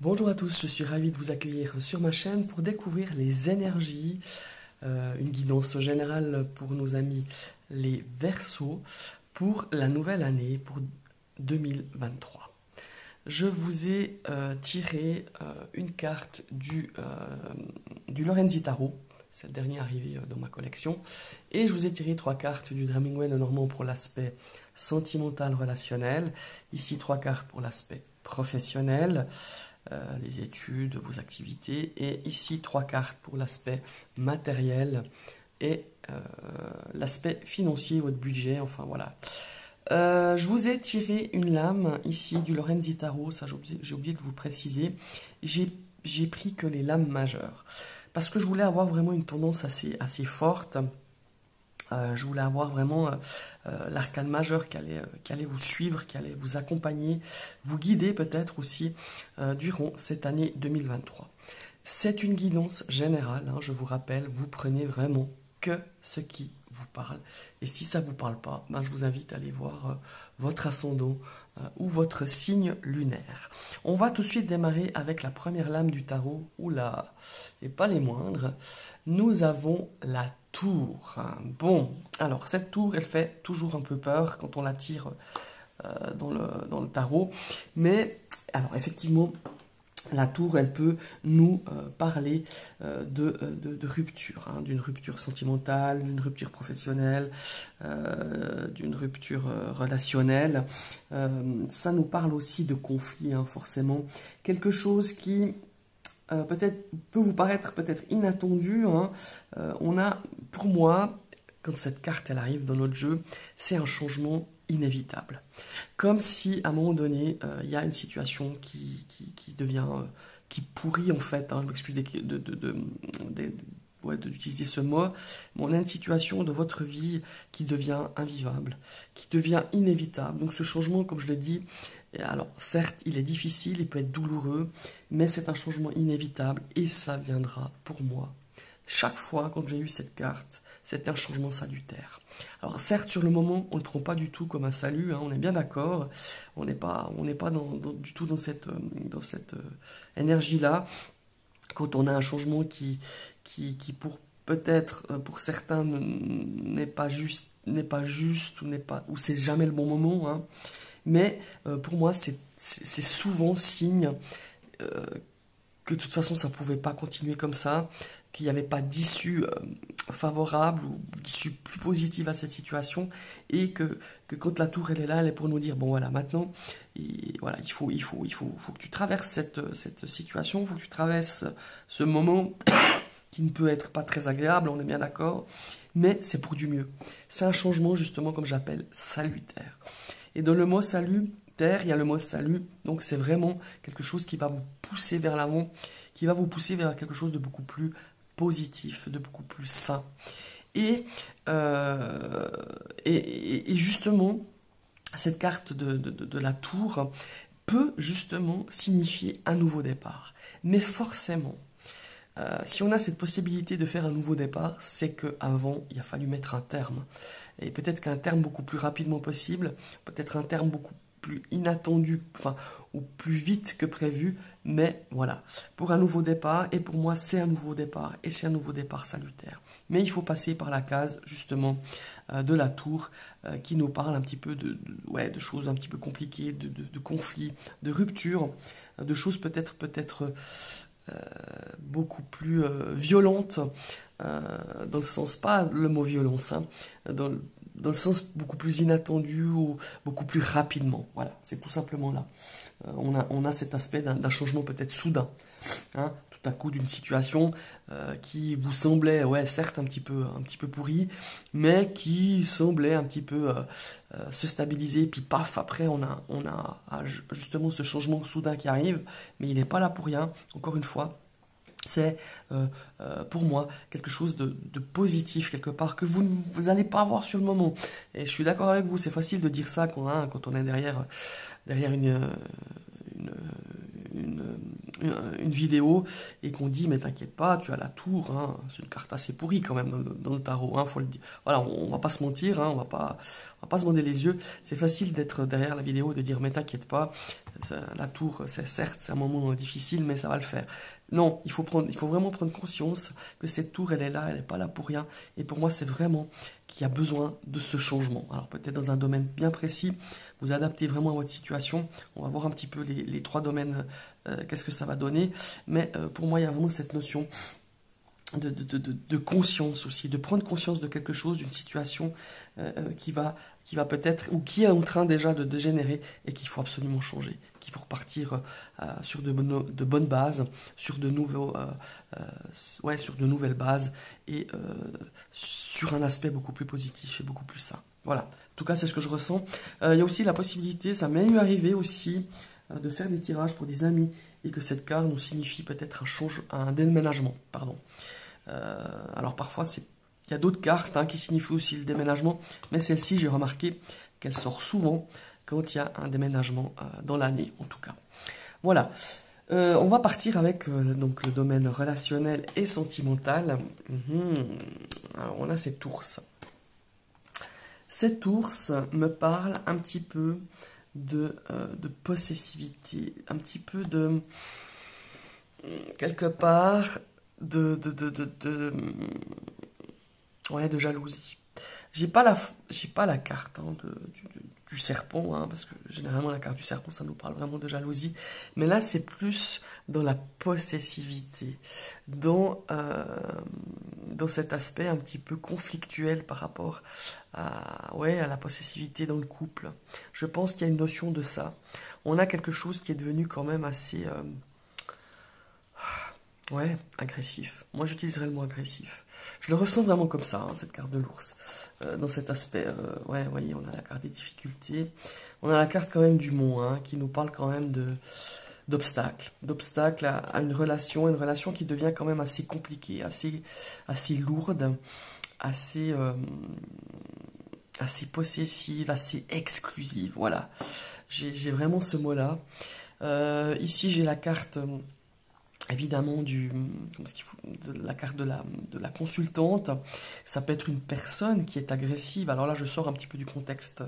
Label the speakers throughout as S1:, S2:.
S1: Bonjour à tous, je suis ravi de vous accueillir sur ma chaîne pour découvrir les énergies, une guidance générale pour nos amis les Verseaux pour la nouvelle année, pour 2023. Je vous ai tiré une carte du Lorenzi Tarot, c'est le dernier arrivé dans ma collection, et je vous ai tiré trois cartes du Hemingway Lenormand pour l'aspect sentimental relationnel, ici trois cartes pour l'aspect professionnel, les études, vos activités, et ici trois cartes pour l'aspect matériel et l'aspect financier, votre budget, enfin voilà. Je vous ai tiré une lame ici du Lorenzi Tarot, ça j'ai oublié de vous préciser. J'ai pris que les lames majeures parce que je voulais avoir vraiment une tendance assez forte. Je voulais avoir vraiment l'arcane majeur qui allait vous suivre, qui allait vous accompagner, vous guider peut-être aussi durant cette année 2023. C'est une guidance générale, hein, je vous rappelle, vous prenez vraiment que ce qui vous parle. Et si ça ne vous parle pas, ben, je vous invite à aller voir votre ascendant ou votre signe lunaire. On va tout de suite démarrer avec la première lame du tarot, oula, et pas les moindres. Nous avons la tour. Bon, alors cette tour, elle fait toujours un peu peur quand on la tire dans le tarot. Mais, alors effectivement, la tour, elle peut nous parler de rupture, hein, d'une rupture sentimentale, d'une rupture professionnelle, d'une rupture relationnelle. Ça nous parle aussi de conflit, hein, forcément. Quelque chose qui peut-être peut vous paraître peut-être inattendu, hein. On a, pour moi, quand cette carte elle arrive dans notre jeu, c'est un changement inévitable. Comme si à un moment donné, il y a une situation qui devient, qui pourrit en fait, hein, je m'excuse d'utiliser ce mot, mais on a une situation de votre vie qui devient invivable, qui devient inévitable. Donc ce changement, comme je le dis, alors certes, il est difficile, il peut être douloureux, mais c'est un changement inévitable et ça viendra pour moi. Chaque fois quand j'ai eu cette carte, c'était un changement salutaire. Alors certes, sur le moment, on ne le prend pas du tout comme un salut, hein, on est bien d'accord, on n'est pas du tout dans cette énergie-là. Quand on a un changement qui pour peut-être pour certains n'est pas juste, ou c'est jamais le bon moment, hein. Mais pour moi, c'est souvent signe euh, que de toute façon, ça ne pouvait pas continuer comme ça, qu'il n'y avait pas d'issue favorable ou d'issue plus positive à cette situation, et que quand la tour elle est là, elle est pour nous dire, bon voilà, maintenant, et voilà, il faut que tu traverses cette situation, il faut que tu traverses ce moment qui ne peut être pas très agréable, on est bien d'accord, mais c'est pour du mieux. C'est un changement justement, comme j'appelle, salutaire. Et dans le mot salutaire, il y a le mot salut, donc c'est vraiment quelque chose qui va vous pousser vers l'avant, qui va vous pousser vers quelque chose de beaucoup plus positif, de beaucoup plus sain. Et, euh, et justement, cette carte de la tour peut justement signifier un nouveau départ. Mais forcément, si on a cette possibilité de faire un nouveau départ, c'est qu'avant, il a fallu mettre un terme. Et peut-être qu'un terme beaucoup plus rapidement possible, peut-être un terme beaucoup plus inattendu, enfin, ou plus vite que prévu, mais voilà, pour un nouveau départ, et pour moi, c'est un nouveau départ, et c'est un nouveau départ salutaire. Mais il faut passer par la case, justement, de la tour, qui nous parle un petit peu ouais, de choses un petit peu compliquées, de conflits, de ruptures, de choses peut-être beaucoup plus violente, dans le sens, pas le mot violence, hein, dans le sens beaucoup plus inattendu ou beaucoup plus rapidement. Voilà, c'est tout simplement là. On a cet aspect d'un changement peut-être soudain, hein, tout à coup d'une situation qui vous semblait, ouais, certes un petit peu pourrie, mais qui semblait un petit peu se stabiliser, puis paf, après on a justement ce changement soudain qui arrive, mais il n'est pas là pour rien, encore une fois. C'est pour moi quelque chose de positif quelque part que vous n'allez pas avoir sur le moment. Et je suis d'accord avec vous, c'est facile de dire ça quand on est derrière une, une vidéo et qu'on dit mais t'inquiète pas, tu as la tour, hein. C'est une carte assez pourrie quand même dans le tarot, hein, faut le dire. Voilà, on va pas se mentir, hein, va pas se bander les yeux. C'est facile d'être derrière la vidéo et de dire mais t'inquiète pas, la tour, c'est certes c'est un moment difficile, mais ça va le faire. Non, il faut vraiment prendre conscience que cette tour, elle est là, elle n'est pas là pour rien. Et pour moi, c'est vraiment qu'il y a besoin de ce changement. Alors peut-être dans un domaine bien précis, vous adaptez vraiment à votre situation. On va voir un petit peu les trois domaines, qu'est-ce que ça va donner. Mais pour moi, il y a vraiment cette notion de conscience aussi, de prendre conscience de quelque chose, d'une situation qui va peut-être, ou qui est en train déjà de dégénérer et qu'il faut absolument changer, qu'il faut repartir sur de bonnes bases, sur de nouvelles bases et sur un aspect beaucoup plus positif et beaucoup plus sain. Voilà, en tout cas c'est ce que je ressens. Il y a aussi la possibilité, ça m'est arrivé aussi, de faire des tirages pour des amis et que cette carte nous signifie peut-être un déménagement, pardon. Alors parfois, il y a d'autres cartes qui signifient aussi le déménagement, mais celle-ci, j'ai remarqué qu'elle sort souvent quand il y a un déménagement dans l'année, en tout cas. Voilà, on va partir avec donc le domaine relationnel et sentimental. Alors, on a cette ours. Cette ours me parle un petit peu de possessivité, un petit peu de quelque part de jalousie. J'ai pas la carte du serpent, parce que généralement la carte du serpent ça nous parle vraiment de jalousie, mais là c'est plus dans la possessivité, dans cet aspect un petit peu conflictuel par rapport à la possessivité dans le couple. Je pense qu'il y a une notion de ça. On a quelque chose qui est devenu quand même assez agressif. Moi, j'utiliserais le mot agressif. Je le ressens vraiment comme ça, cette carte de l'ours. Dans cet aspect, voyez, on a la carte des difficultés. On a la carte quand même du mont, qui nous parle quand même d'obstacles. D'obstacles à une relation qui devient quand même assez compliquée, assez lourde, assez possessive, assez exclusive. Voilà. J'ai vraiment ce mot-là. Ici, j'ai la carte... évidemment de la carte de la consultante. Ça peut être une personne qui est agressive. Alors là, je sors un petit peu du contexte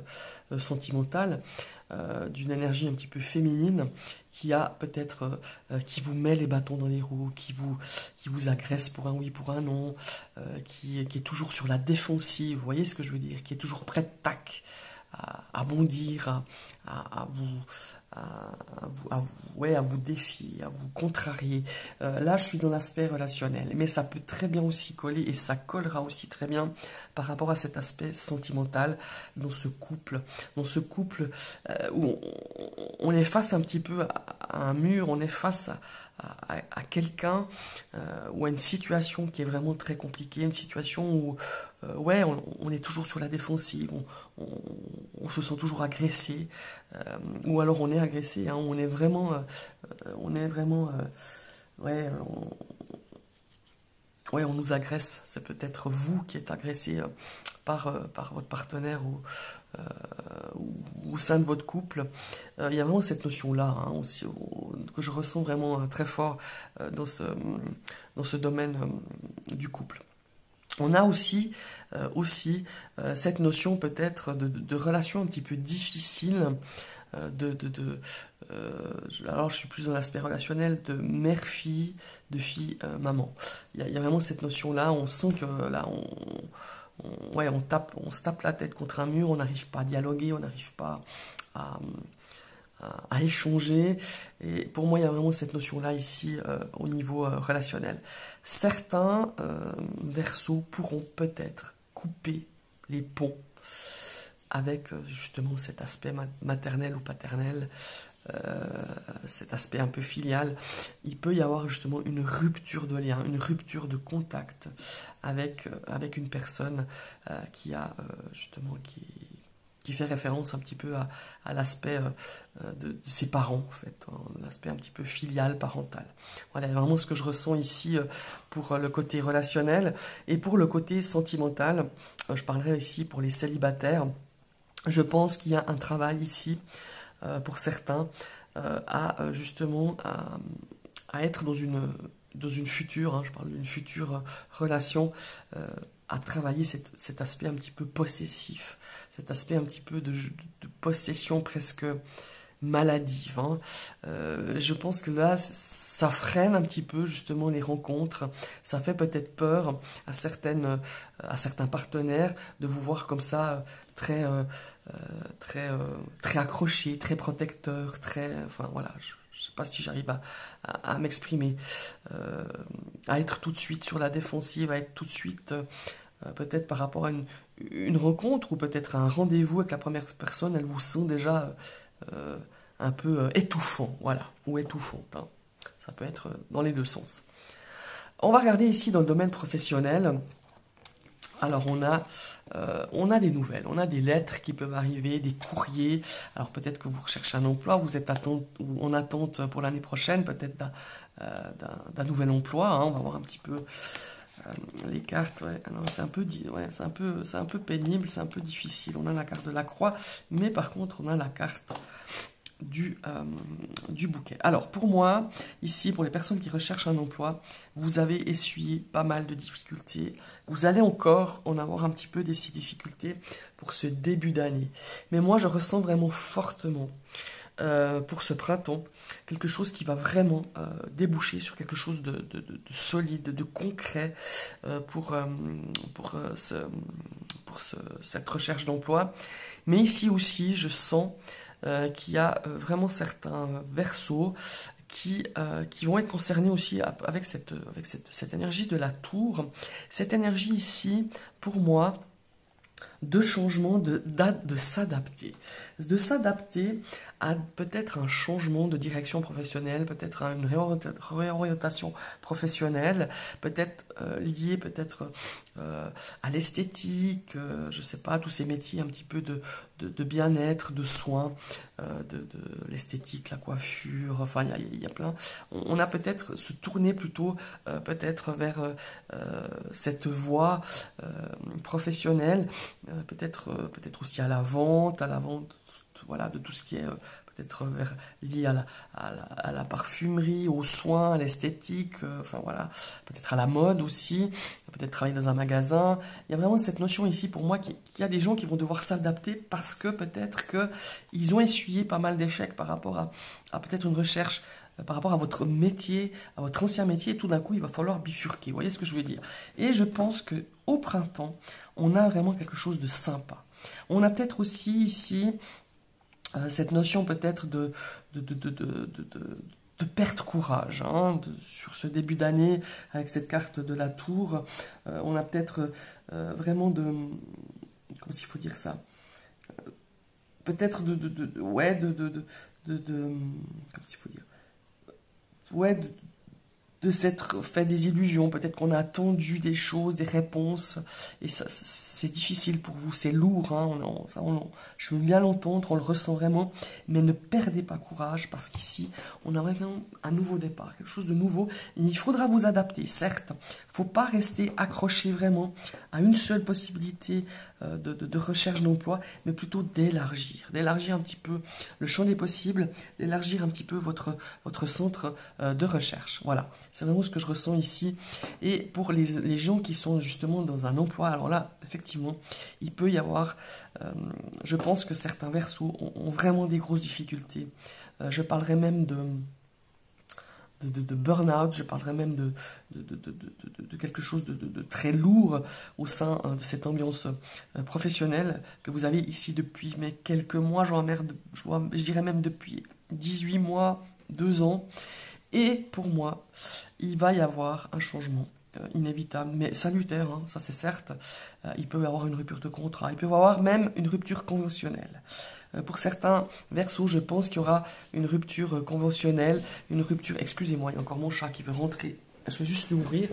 S1: sentimental, d'une énergie un petit peu féminine qui a peut-être qui vous met les bâtons dans les roues, qui vous agresse pour un oui, pour un non, qui est toujours sur la défensive. Vous voyez ce que je veux dire? Qui est toujours prête, tac, à bondir, à vous défier, à vous contrarier. Là, je suis dans l'aspect relationnel, mais ça peut très bien aussi coller, et ça collera aussi très bien par rapport à cet aspect sentimental dans ce couple où on est face un petit peu à un mur, on est face à quelqu'un ou à une situation qui est vraiment très compliquée, une situation où on est toujours sur la défensive, on se sent toujours agressé, ou alors on est agressé, on est vraiment, on nous agresse. C'est peut-être vous qui êtes agressé par votre partenaire ou au sein de votre couple. Il y a vraiment cette notion-là que je ressens vraiment très fort dans ce domaine du couple. On a aussi cette notion peut-être de relation un petit peu difficile, alors je suis plus dans l'aspect relationnel, de mère-fille, de fille-maman. Il y a vraiment cette notion-là, on sent que là, on se tape la tête contre un mur, on n'arrive pas à dialoguer, on n'arrive pas à échanger. Et pour moi, il y a vraiment cette notion-là ici au niveau relationnel. Certains Verseaux pourront peut-être couper les ponts avec justement cet aspect maternel ou paternel, cet aspect un peu filial. Il peut y avoir justement une rupture de lien, une rupture de contact avec une personne qui fait référence un petit peu à l'aspect de ses parents, en fait, l'aspect un petit peu filial, parental. Voilà, vraiment ce que je ressens ici pour le côté relationnel. Et pour le côté sentimental, je parlerai ici pour les célibataires. Je pense qu'il y a un travail ici, pour certains, justement à être dans une future, je parle d'une future relation à travailler cet aspect un petit peu possessif, cet aspect un petit peu de possession presque maladive. Hein. Je pense que là, ça freine un petit peu justement les rencontres. Ça fait peut-être peur à certains partenaires de vous voir comme ça, très accroché, très protecteur, enfin voilà, je ne sais pas si j'arrive à m'exprimer, à être tout de suite sur la défensive, à être tout de suite peut-être par rapport à une rencontre ou peut-être à un rendez-vous avec la première personne, elle vous sent déjà un peu étouffant, voilà, ou étouffante. Hein. Ça peut être dans les deux sens. On va regarder ici dans le domaine professionnel. Alors on a des nouvelles, on a des lettres qui peuvent arriver, des courriers. Alors peut-être que vous recherchez un emploi, vous êtes en attente pour l'année prochaine, peut-être d'un nouvel emploi. Hein. On va voir un petit peu les cartes. Ouais. C'est un peu pénible, c'est un peu difficile. On a la carte de la croix, mais par contre on a la carte du bouquet. Alors pour moi, ici, pour les personnes qui recherchent un emploi, vous avez essuyé pas mal de difficultés. Vous allez encore en avoir un petit peu des difficultés pour ce début d'année. Mais moi, je ressens vraiment fortement pour ce printemps quelque chose qui va vraiment déboucher sur quelque chose de solide, de concret pour cette recherche d'emploi. Mais ici aussi, je sens qu'il y a vraiment certains versos qui vont être concernés aussi avec cette énergie de la tour. Cette énergie ici, pour moi, de changement, de s'adapter. De s'adapter à peut-être un changement de direction professionnelle, peut-être à une réorientation professionnelle, peut-être lié peut-être à l'esthétique, je ne sais pas, tous ces métiers un petit peu de bien-être, de soins, de l'esthétique, la coiffure, enfin il y a plein. On a peut-être se tourner plutôt peut-être vers cette voie professionnelle, peut-être aussi à la vente, voilà, de tout ce qui est peut-être lié à la parfumerie, aux soins, à l'esthétique, enfin voilà, peut-être à la mode aussi, peut-être travailler dans un magasin. Il y a vraiment cette notion ici pour moi qu'il y a des gens qui vont devoir s'adapter parce que peut-être qu'ils ont essuyé pas mal d'échecs par rapport à peut-être une recherche, par rapport à votre métier, à votre ancien métier, et tout d'un coup, il va falloir bifurquer. Vous voyez ce que je veux dire? Et je pense qu'au printemps, on a vraiment quelque chose de sympa. On a peut-être aussi ici cette notion peut-être de perte courage hein, sur ce début d'année avec cette carte de la tour. On a peut-être vraiment comment il faut dire ça, peut-être comment il faut dire, ouais, de s'être fait des illusions, peut-être qu'on a attendu des choses, des réponses, et ça, c'est difficile pour vous, c'est lourd, hein, je veux bien l'entendre, on le ressent vraiment, mais ne perdez pas courage, parce qu'ici, on a vraiment un nouveau départ, quelque chose de nouveau, et il faudra vous adapter, certes, il ne faut pas rester accroché vraiment à une seule possibilité de recherche d'emploi, mais plutôt d'élargir un petit peu le champ des possibles, d'élargir un petit peu votre centre de recherche, voilà. C'est vraiment ce que je ressens ici. Et pour les gens qui sont justement dans un emploi, alors là, effectivement, il peut y avoir, je pense que certains versos ont vraiment des grosses difficultés. Je parlerai même de burn-out, je parlerai même de quelque chose de très lourd au sein de cette ambiance professionnelle que vous avez ici depuis quelques mois, je dirais même depuis 18 mois, 2 ans. Et pour moi, il va y avoir un changement inévitable, mais salutaire, hein, ça c'est certes. Il peut y avoir une rupture de contrat, il peut y avoir même une rupture conventionnelle. Pour certains versos, je pense qu'il y aura une rupture conventionnelle, une rupture... Excusez-moi, il y a encore mon chat qui veut rentrer. Je vais juste l'ouvrir.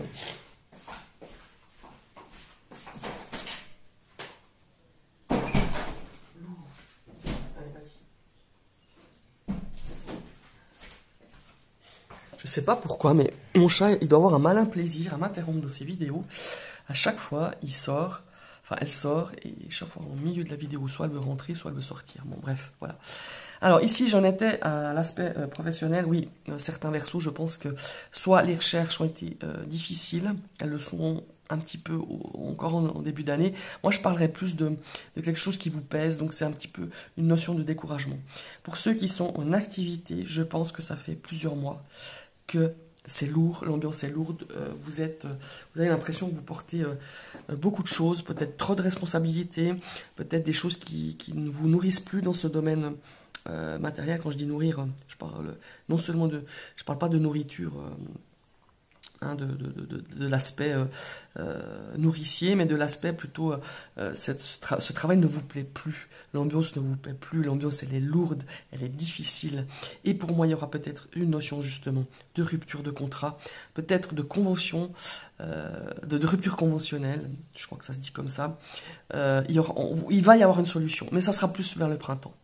S1: Je sais pas pourquoi, mais mon chat, il doit avoir un malin plaisir à m'interrompre dans ses vidéos. À chaque fois, elle sort, et chaque fois au milieu de la vidéo, soit elle veut rentrer, soit elle veut sortir. Bon, bref, voilà. Alors ici, j'en étais à l'aspect professionnel. Oui, certains versos, je pense que soit les recherches ont été difficiles, elles le sont un petit peu encore en début d'année. Moi, je parlerai plus de quelque chose qui vous pèse, donc c'est un petit peu une notion de découragement. Pour ceux qui sont en activité, je pense que ça fait plusieurs mois que c'est lourd, l'ambiance est lourde, vous avez l'impression que vous portez beaucoup de choses, peut-être trop de responsabilités, peut-être des choses qui ne vous nourrissent plus dans ce domaine matériel. Quand je dis nourrir, je parle non seulement je parle pas de nourriture, hein, de l'aspect nourricier, mais de l'aspect plutôt, ce travail ne vous plaît plus, l'ambiance ne vous plaît plus, l'ambiance elle est lourde, elle est difficile, et pour moi il y aura peut-être une notion justement de rupture de contrat, peut-être de convention, de rupture conventionnelle, je crois que ça se dit comme ça, il va y avoir une solution, mais ça sera plus vers le printemps.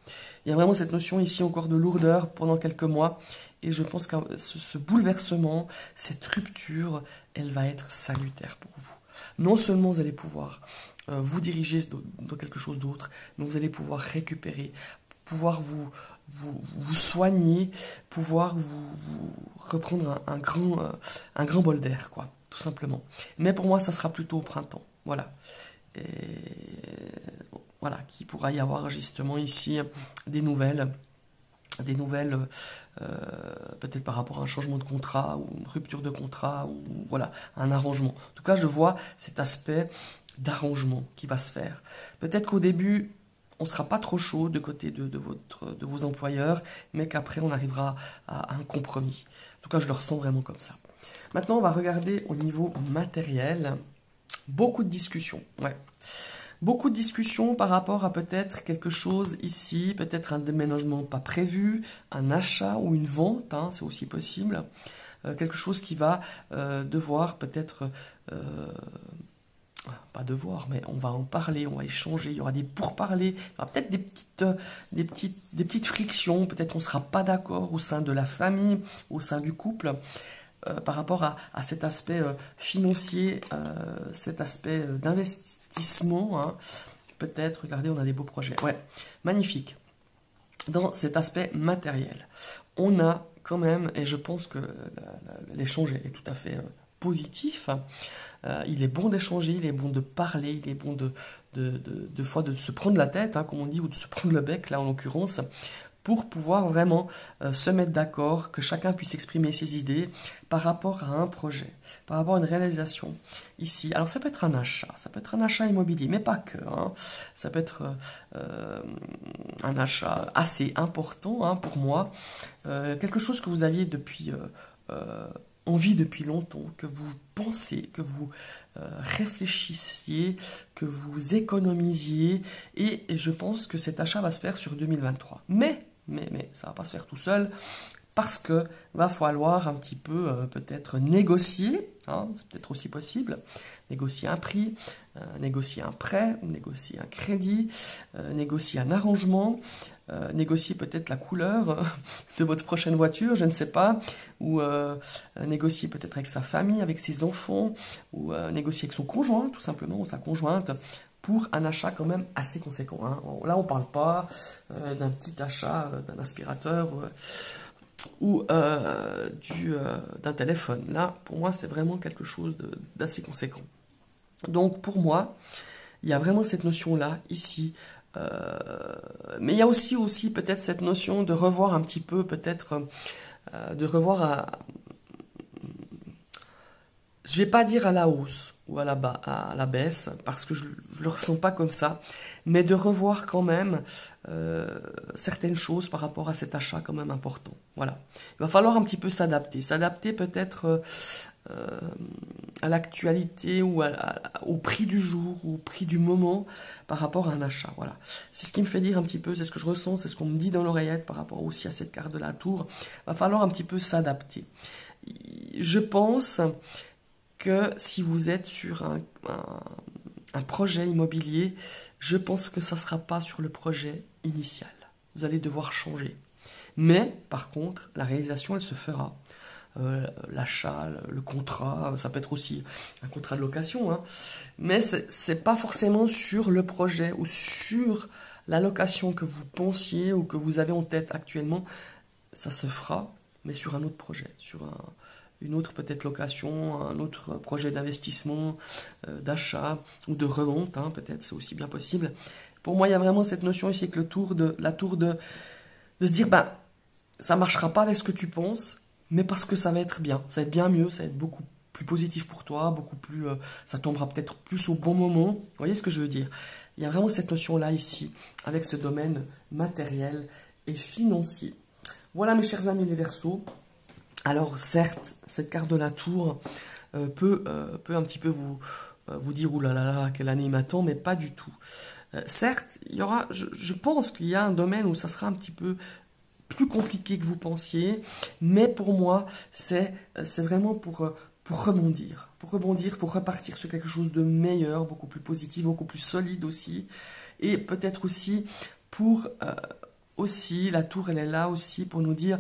S1: Il y a vraiment cette notion ici encore de lourdeur pendant quelques mois, et je pense que ce bouleversement, cette rupture, elle va être salutaire pour vous. Non seulement vous allez pouvoir vous diriger dans quelque chose d'autre, mais vous allez pouvoir récupérer, pouvoir vous soigner, pouvoir vous reprendre un grand bol d'air, quoi, tout simplement. Mais pour moi, ça sera plutôt au printemps, voilà. Et voilà, qu'il pourra y avoir justement ici des nouvelles peut-être par rapport à un changement de contrat ou une rupture de contrat ou voilà, un arrangement. En tout cas, je vois cet aspect d'arrangement qui va se faire. Peut-être qu'au début, on ne sera pas trop chaud de côté de vos employeurs, mais qu'après, on arrivera à un compromis. En tout cas, je le ressens vraiment comme ça. Maintenant, on va regarder au niveau matériel. Beaucoup de discussions, ouais. Beaucoup de discussions par rapport à peut-être quelque chose ici, peut-être un déménagement pas prévu, un achat ou une vente, hein, c'est aussi possible. Quelque chose qui va devoir peut-être, pas devoir, mais on va en parler, on va échanger, il y aura des pourparlers, il y aura peut-être des petites frictions, peut-être qu'on ne sera pas d'accord au sein de la famille, au sein du couple. Par rapport à cet aspect financier, cet aspect d'investissement, hein. Peut-être, regardez, on a des beaux projets. Ouais, magnifique. Dans cet aspect matériel, on a quand même, et je pense que l'échange est tout à fait positif, il est bon d'échanger, il est bon de parler, il est bon de fois de se prendre la tête, hein, comme on dit, ou de se prendre le bec, là en l'occurrence, pour pouvoir vraiment se mettre d'accord, que chacun puisse exprimer ses idées par rapport à un projet, par rapport à une réalisation ici. Alors ça peut être un achat immobilier, mais pas que, hein. Ça peut être un achat assez important, hein, pour moi, quelque chose que vous aviez depuis envie depuis longtemps, que vous pensez, que vous réfléchissiez, que vous économisiez, et je pense que cet achat va se faire sur 2023. Mais ça ne va pas se faire tout seul, parce que va falloir un petit peu peut-être négocier, hein, c'est peut-être aussi possible, négocier un prix, négocier un prêt, négocier un crédit, négocier un arrangement, négocier peut-être la couleur de votre prochaine voiture, je ne sais pas, ou négocier peut-être avec sa famille, avec ses enfants, ou négocier avec son conjoint, tout simplement, ou sa conjointe, pour un achat quand même assez conséquent, hein. Là, on ne parle pas d'un petit achat d'un aspirateur ou d'un téléphone. Là, pour moi, c'est vraiment quelque chose d'assez conséquent. Donc, pour moi, il y a vraiment cette notion-là, ici. Mais il y a aussi peut-être cette notion de revoir un petit peu, peut-être, de revoir je ne vais pas dire à la hausse ou à la baisse, parce que je ne le ressens pas comme ça, mais de revoir quand même certaines choses par rapport à cet achat quand même important. Voilà. Il va falloir un petit peu s'adapter peut-être à l'actualité ou au prix du jour, ou au prix du moment par rapport à un achat. Voilà. C'est ce qui me fait dire un petit peu, c'est ce que je ressens, c'est ce qu'on me dit dans l'oreillette par rapport aussi à cette carte de la tour. Il va falloir un petit peu s'adapter. Je pense que si vous êtes sur un projet immobilier, je pense que ça ne sera pas sur le projet initial. Vous allez devoir changer. Mais, par contre, la réalisation, elle se fera. L'achat, le contrat, ça peut être aussi un contrat de location, hein. Mais ce n'est pas forcément sur le projet ou sur la location que vous pensiez ou que vous avez en tête actuellement. Ça se fera, mais sur un autre projet, sur une autre peut-être location, un autre projet d'investissement, d'achat ou de revente, hein, peut-être c'est aussi bien possible. Pour moi, il y a vraiment cette notion ici que la tour de se dire, ben, ça ne marchera pas avec ce que tu penses, mais parce que ça va être bien, ça va être bien mieux, ça va être beaucoup plus positif pour toi, beaucoup plus, ça tombera peut-être plus au bon moment. Vous voyez ce que je veux dire? Il y a vraiment cette notion-là ici, avec ce domaine matériel et financier. Voilà mes chers amis les Verseaux. Alors certes, cette carte de la tour peut un petit peu vous dire, ouh là là là, quelle année m'attend, mais pas du tout. Certes, il y aura, je pense qu'il y a un domaine où ça sera un petit peu plus compliqué que vous pensiez, mais pour moi, c'est vraiment pour rebondir, pour repartir sur quelque chose de meilleur, beaucoup plus positif, beaucoup plus solide aussi, et peut-être aussi pour aussi, la tour, elle est là aussi pour nous dire,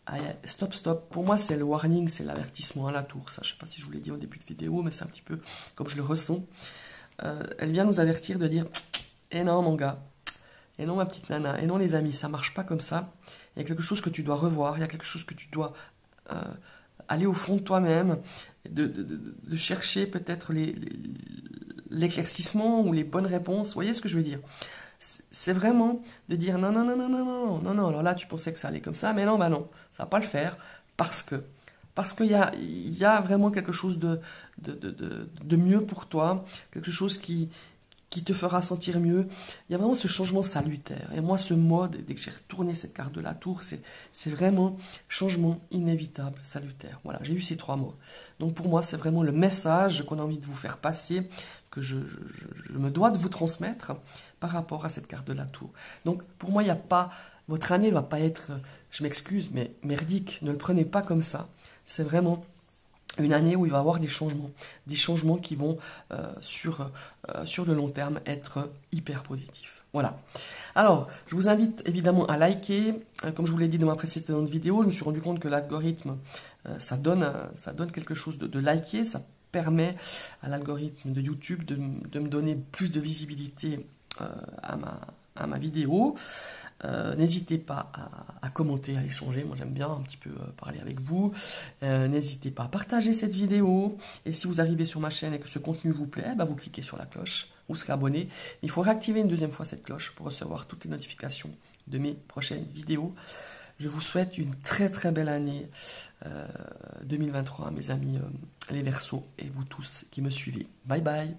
S1: ah, stop, stop. Pour moi, c'est le warning, c'est l'avertissement à la tour. Ça, je ne sais pas si je vous l'ai dit au début de vidéo, mais c'est un petit peu comme je le ressens. Elle vient nous avertir de dire, eh non, mon gars, eh non, ma petite nana, eh non, les amis, ça marche pas comme ça. Il y a quelque chose que tu dois revoir, il y a quelque chose que tu dois aller au fond de toi-même, de chercher peut-être l'éclaircissement ou les bonnes réponses. Vous voyez ce que je veux dire? C'est vraiment de dire non, non, non, non, non, non, non, non, alors là tu pensais que ça allait comme ça, mais non, bah non, ça va pas le faire, parce qu'il y a vraiment quelque chose de mieux pour toi, quelque chose qui te fera sentir mieux. Il y a vraiment ce changement salutaire. Et moi, ce mode, dès que j'ai retourné cette carte de la tour, c'est vraiment changement inévitable, salutaire. Voilà, j'ai eu ces 3 mots. Donc pour moi, c'est vraiment le message qu'on a envie de vous faire passer, que je me dois de vous transmettre par rapport à cette carte de la tour. Donc pour moi, il n'y a pas... Votre année ne va pas être, je m'excuse, mais merdique. Ne le prenez pas comme ça. C'est vraiment une année où il va y avoir des changements qui vont sur le long terme être hyper positifs. Voilà. Alors, je vous invite évidemment à liker. Comme je vous l'ai dit dans ma précédente vidéo, je me suis rendu compte que l'algorithme, ça donne quelque chose de liker. Ça permet à l'algorithme de YouTube de me donner plus de visibilité à ma vidéo. N'hésitez pas à commenter, à échanger, moi j'aime bien un petit peu parler avec vous. N'hésitez pas à partager cette vidéo, et si vous arrivez sur ma chaîne et que ce contenu vous plaît, bah vous cliquez sur la cloche, vous serez abonné. Il faut réactiver une deuxième fois cette cloche pour recevoir toutes les notifications de mes prochaines vidéos. Je vous souhaite une très très belle année 2023, mes amis les Verseaux, et vous tous qui me suivez. Bye bye.